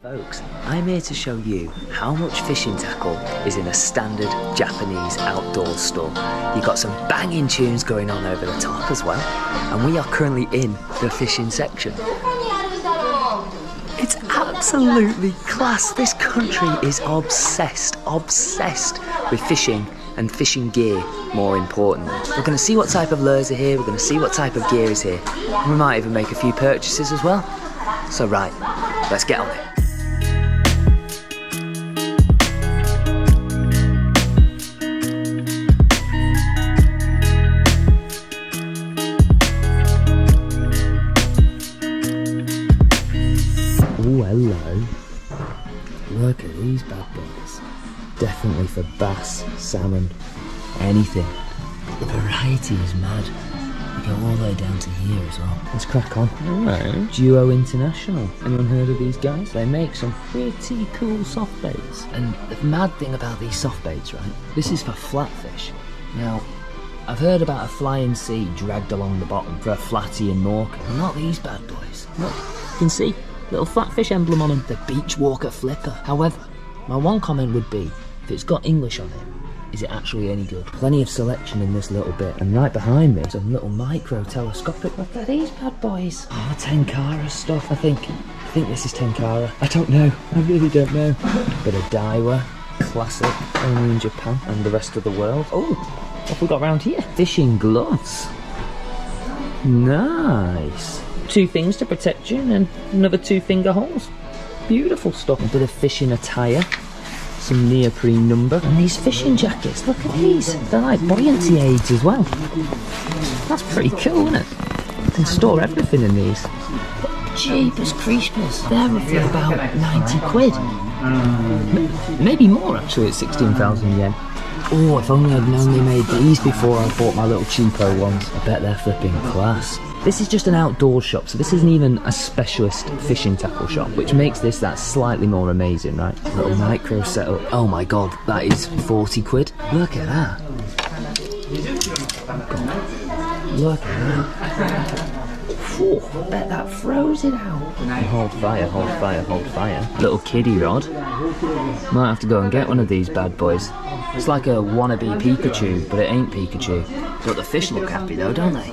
Folks, I'm here to show you how much fishing tackle is in a standard Japanese outdoor store. You've got some banging tunes going on over the top as well, and we are currently in the fishing section. It's absolutely class. This country is obsessed with fishing and fishing gear, more importantly. We're going to see what type of lures are here, we're going to see what type of gear is here, and we might even make a few purchases as well. So right, let's get on it. Oh, hello. Look at these bad boys. Definitely for bass, salmon, anything. The variety is mad. You go all the way down to here as well. Let's crack on. Hello. Duo International. Anyone heard of these guys? They make some pretty cool soft baits. And the mad thing about these soft baits, right? This is for flatfish. Now, I've heard about a flying sea dragged along the bottom for a flatty and norca. Not these bad boys. Look, you can see. Little flatfish emblem on them, the beach walker flipper. However, my one comment would be, if it's got English on it, is it actually any good? Plenty of selection in this little bit, and right behind me, some little micro telescopic. Look at these bad boys. Oh, Tenkara stuff, I think this is Tenkara. I don't know, I really don't know. Bit of Daiwa, classic, only in Japan and the rest of the world. Oh, what have we got around here? Fishing gloves. Nice. 2 things to protect you and then another 2 finger holes. Beautiful stuff. A bit of fishing attire, some neoprene number, and these fishing jackets. Look at these. They're like buoyancy aids as well. That's pretty cool, isn't it? You can store everything in these. But jeepers creepers, they're roughly about 90 quid. Maybe more actually at 16,000 yen. Oh, if only I'd known they made these before I bought my little cheapo ones. I bet they're flipping class. This is just an outdoor shop, so this isn't even a specialist fishing tackle shop, which makes this that slightly more amazing, right? Little micro setup. Oh my god, that is 40 quid. Look at that. Look at that. Whew, I bet that froze it out. Hold fire, hold fire, hold fire. Little kiddie rod. Might have to go and get one of these bad boys. It's like a wannabe Pikachu, but it ain't Pikachu. But the fish look happy though, don't they?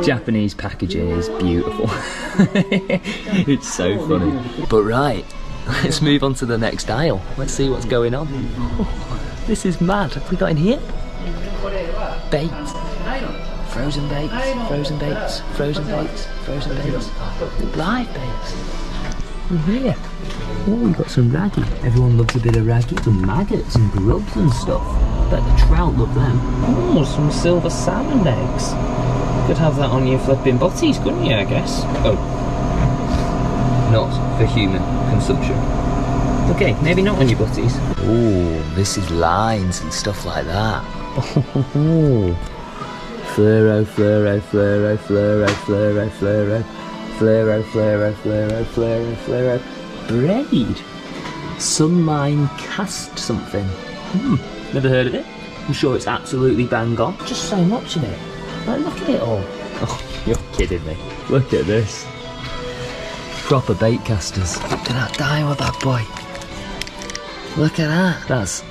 Japanese packaging is beautiful. It's so funny. But right, let's move on to the next aisle. Let's see what's going on. Oh, this is mad. What have we got in here? Bait. Frozen baits, frozen baits, frozen baits, frozen baits. Live baits. And here. Oh, we've got some raggy. Everyone loves a bit of raggy. Some maggots and grubs and stuff. Bet the trout love them. Oh, some silver salmon eggs. Could have that on your flipping butties, couldn't you, I guess? Oh. Not for human consumption. Okay, maybe not on your butties. Oh, this is lines and stuff like that. Oh. Fluoro, fluoro, fluoro, fluoro, fluoro, fluoro. Fluoro, fluoro, fluoro, fluoro, fluoro. Braid. Sunmine cast something. Never heard of it. I'm sure it's absolutely bang on. Just so much of it. Like, look at it all. Oh, you're kidding me. Look at this. Proper bait casters. Look at that Daiwa bad boy. Look at that. That's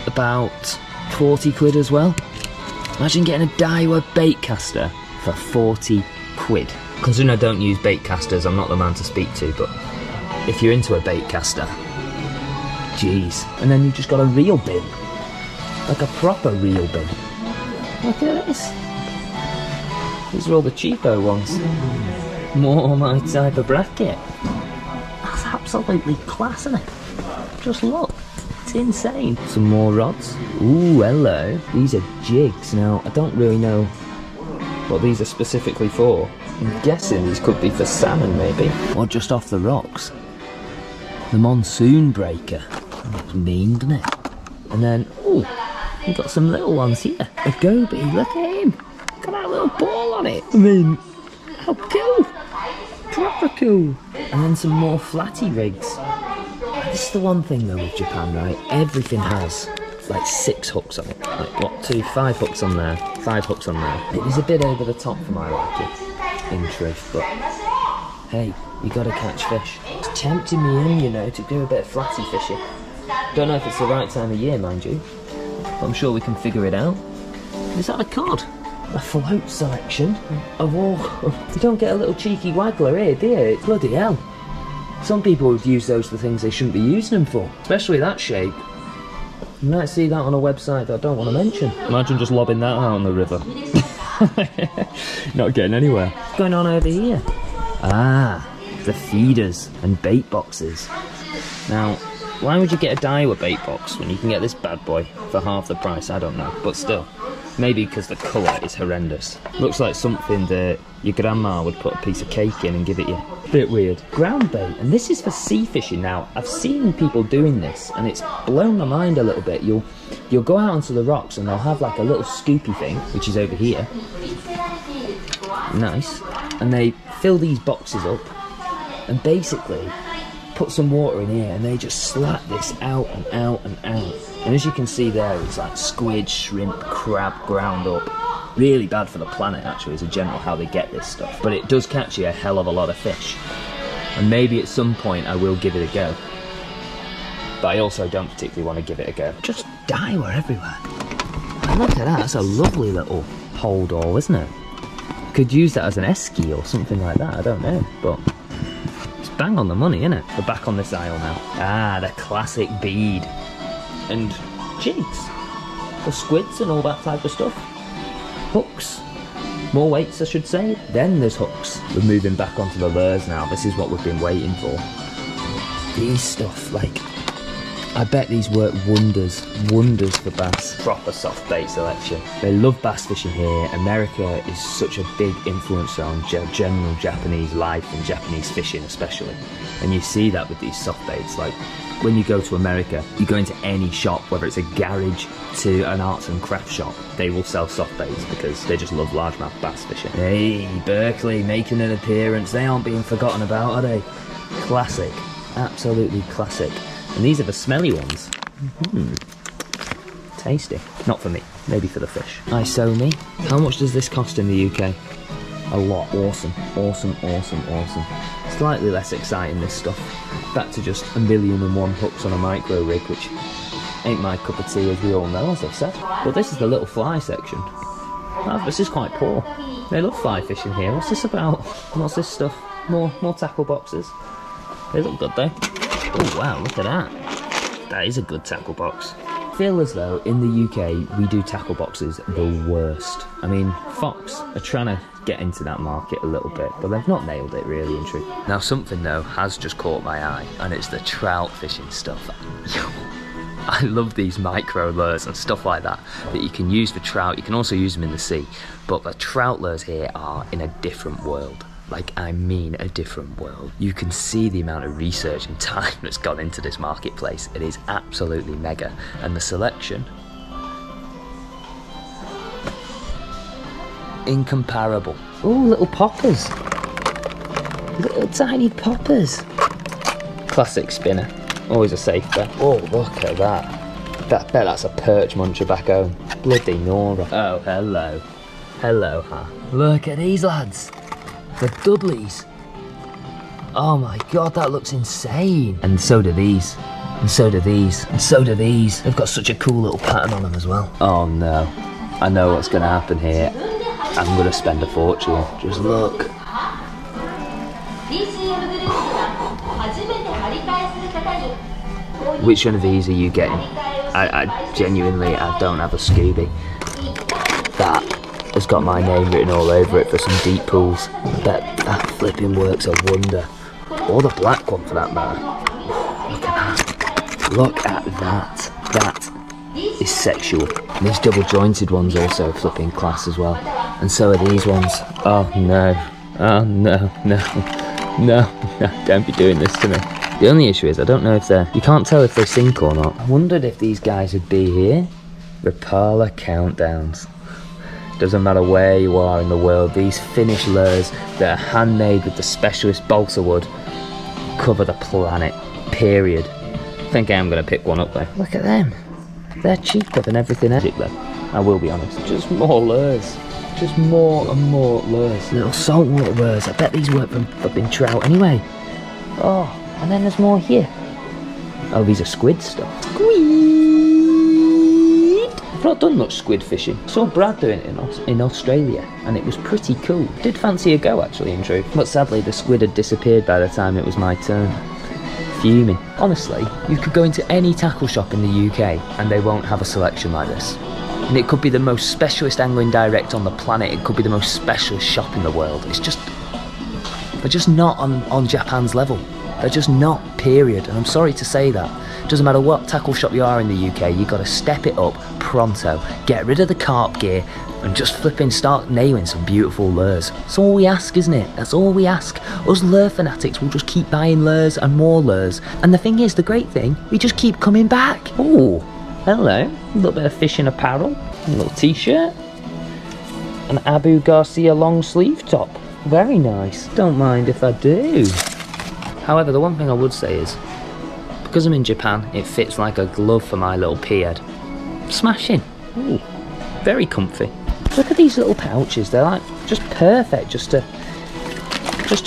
about 40 quid as well. Imagine getting a Daiwa bait caster for 40 quid. Considering I don't use bait casters, I'm not the man to speak to, but if you're into a bait caster, jeez. And then you've just got a reel bin. Like a proper reel bin. Look at this. These are all the cheapo ones. More my type of bracket. That's absolutely class, isn't it? Just look. It's insane. Some more rods. Ooh, hello. These are jigs. Now, I don't really know what these are specifically for. I'm guessing these could be for salmon, maybe. Or just off the rocks. The monsoon breaker. Looks mean, doesn't it? And then, ooh, we've got some little ones here. A goby, look at him. Got that little ball on it. I mean, how cool. Proper cool. And then some more flatty rigs. This is the one thing though with Japan, right? Everything has like 6 hooks on it. Like what, 5 hooks on there, 5 hooks on there. It was a bit over the top for my liking, in truth, but Hey, you gotta catch fish. It's tempting me in, you know, to do a bit of flatty fishing. Don't know if it's the right time of year, mind you, but I'm sure we can figure it out. Is that a cod? A float selection of all. You don't get a little cheeky waggler here, do you? It's bloody hell. Some people would use those for things they shouldn't be using them for, especially that shape. You might see that on a website that I don't want to mention. Imagine just lobbing that out on the river. Not getting anywhere. What's going on over here? Ah, the feeders and bait boxes. Now, why would you get a Daiwa bait box when you can get this bad boy for half the price? I don't know, but still. Maybe because the colour is horrendous. Looks like something that your grandma would put a piece of cake in and give it you. Bit weird. Ground bait, and this is for sea fishing now. I've seen people doing this and it's blown my mind a little bit. You'll go out onto the rocks and they'll have like a little scoopy thing, which is over here. Nice. And they fill these boxes up and basically put some water in here and they just slap this out and out and out. And as you can see there, it's like squid, shrimp, crab ground up. Really bad for the planet actually, as a general, how they get this stuff. But it does catch you a hell of a lot of fish. And maybe at some point I will give it a go. But I also don't particularly want to give it a go. Just Daiwa everywhere. And look at that, that's a lovely little hold all, isn't it? Could use that as an esky or something like that, I don't know. But it's bang on the money, isn't it? We're back on this aisle now. Ah, the classic bead. And jigs for squids and all that type of stuff. Hooks, more weights I should say. Then there's hooks. We're moving back onto the lures now. This is what we've been waiting for. These stuff, like, I bet these work wonders for bass. Proper soft bait selection. They love bass fishing here. America is such a big influencer on general Japanese life and Japanese fishing especially. And you see that with these soft baits. Like, when you go to America, you go into any shop, whether it's a garage to an arts and crafts shop, they will sell soft baits because they just love largemouth bass fishing. Hey, Berkeley making an appearance. They aren't being forgotten about, are they? Classic. Absolutely classic. And these are the smelly ones. Tasty. Not for me, maybe for the fish. Isomi. How much does this cost in the UK? A lot. Awesome, awesome, awesome, awesome. Slightly less exciting, this stuff. Back to just 1,000,001 hooks on a micro rig, which ain't my cup of tea, as we all know, as I've said. But this is the little fly section. Oh, this is quite poor. They love fly fishing here. What's this about? What's this stuff? More tackle boxes. They look good though. Oh wow, look at that. That is a good tackle box. I feel as though in the UK we do tackle boxes the worst. I mean, Fox are trying to get into that market a little bit, but they've not nailed it really and truly. Now something though has just caught my eye, and it's the trout fishing stuff. I love these micro lures and stuff like that you can use for trout. You can also use them in the sea, but the trout lures here are in a different world. Like, I mean a different world. You can see the amount of research and time that's gone into this marketplace. It is absolutely mega. And the selection, incomparable. Oh, little poppers. Little tiny poppers. Classic spinner. Always a safe bet. Oh, look at that. Bet that's a perch muncher back home. Bloody Nora. Oh, hello. Hello, huh? Look at these lads. The Dudleys. Oh my god, that looks insane. And so do these. And so do these. And so do these. They've got such a cool little pattern on them as well. Oh no. I know what's going to happen here. I'm going to spend a fortune. Just look. Which one of these are you getting? I genuinely, I don't have a Scooby. That has got my name written all over it for some deep pools. I bet that flipping works a wonder. Or the black one for that matter. Look at that. Look at that. That is sexual. And these double jointed ones also flipping class as well. And so are these ones. Oh no. Oh no, no. No, don't be doing this to me. The only issue is I don't know if they're, you can't tell if they sink or not. I wondered if these guys would be here. Rapala countdowns. Doesn't matter where you are in the world, these finished lures that are handmade with the specialist balsa wood cover the planet, period. I think I am going to pick one up though. Look at them. They're cheaper than everything else though. I will be honest, just more lures. Just more and more lures. Little saltwater lures. I bet these work for flipping trout anyway. Oh, and then there's more here. Oh, these are squid stuff. Squid! I've not done much squid fishing. I saw Brad doing it in Australia, and it was pretty cool. Did fancy a go, actually, in truth. But sadly, the squid had disappeared by the time it was my turn. Fuming. Honestly, you could go into any tackle shop in the UK, and they won't have a selection like this. And it could be the most specialist angling direct on the planet. It could be the most specialist shop in the world. It's just... they're just not on Japan's level. They're just not, period. And I'm sorry to say that. Doesn't matter what tackle shop you are in the UK, you've got to step it up pronto. Get rid of the carp gear and just flipping start nailing some beautiful lures. That's all we ask, isn't it? That's all we ask. Us lure fanatics will just keep buying lures and more lures. And the thing is, the great thing, we just keep coming back. Oh, hello. A little bit of fishing apparel. A little t-shirt. An Abu Garcia long sleeve top. Very nice. Don't mind if I do. However, the one thing I would say is, because I'm in Japan, it fits like a glove for my little pea head. Smashing. Ooh, very comfy. Look at these little pouches. They're like just perfect just to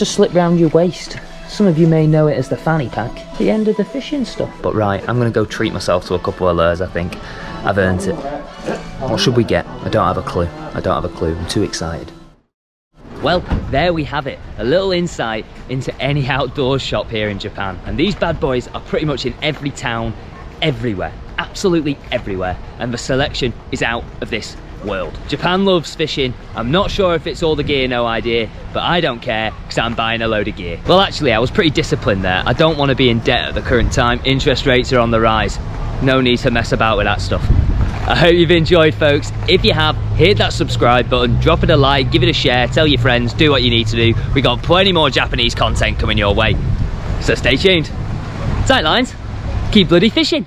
slip round your waist. Some of you may know it as the fanny pack, the end of the fishing stuff. But right, I'm gonna go treat myself to a couple of lures, I think. I've earned it. What should we get? I don't have a clue. I don't have a clue. I'm too excited. Well, there we have it. A little insight into any outdoors shop here in Japan. And these bad boys are pretty much in every town, everywhere. Absolutely everywhere. And the selection is out of this world. Japan loves fishing. I'm not sure if it's all the gear, no idea, but I don't care because I'm buying a load of gear. Well, actually, I was pretty disciplined there. I don't want to be in debt at the current time. Interest rates are on the rise. No need to mess about with that stuff. I hope you've enjoyed, folks. If you have, hit that subscribe button, drop it a like, give it a share, tell your friends, do what you need to do. We got plenty more Japanese content coming your way. So stay tuned. Tight lines, keep bloody fishing.